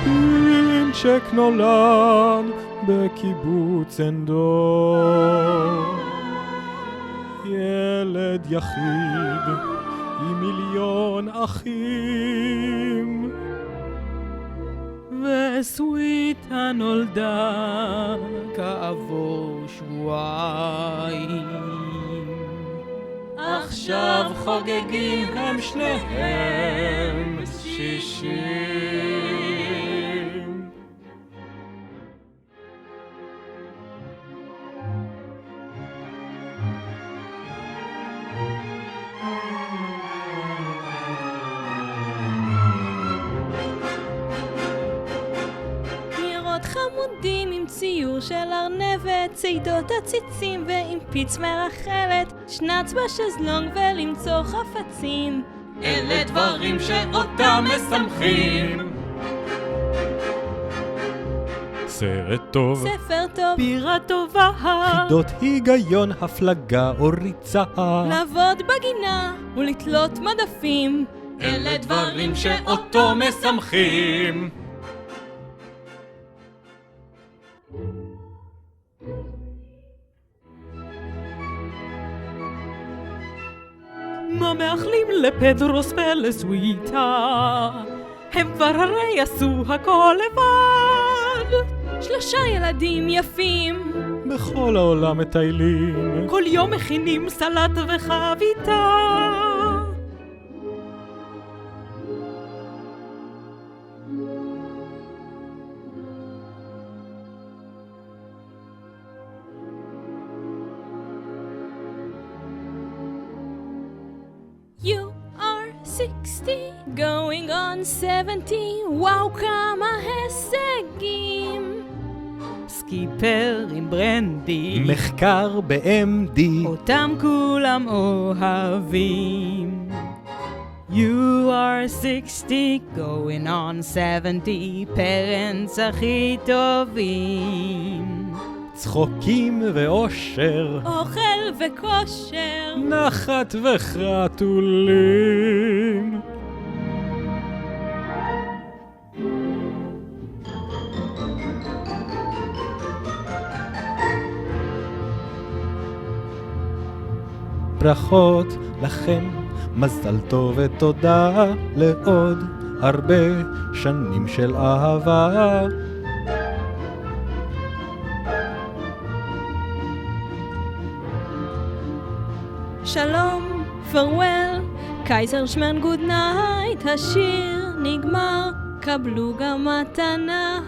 פינצ'ק נולד בקיבוץ עין דור, ילד יחיד עם מיליון אחים. וסוויטה נולדה כעבור שבועיים, עכשיו חוגגים הם שניהם 60. חמודים עם ציור של ארנבת, צידות הציצים ועם פיץ מרחלת, שנץ בשזלונג ולמצוא חפצים. אלה דברים שאותם משמחים. סרט טוב, ספר טוב, בירה טובה, חידות היגיון, הפלגה או ריצה, לעבוד בגינה ולתלות מדפים. אלה דברים שאותו משמחים. מה מאחלים לפדרוס ולסוויטה? הם כבר הרי עשו הכל לבד. 3 ילדים יפים בכל העולם מטיילים, כל יום מכינים סלט וחביתה. You are 60, going on 70, וואו כמה הישגים. סקיפר עם ברנדי, מחקר ב-MD, אותם כולם אוהבים. You are 60, going on 70, פרנטס הכי טובים. צחוקים ואושר, אוכל וכושר, נחת וחתולים. ברכות לכם, מזל טוב ותודה לעוד הרבה שנים של אהבה. שלום, farewell, קייזר שמן גוד נייט, השיר נגמר, קבלו גם מתנה.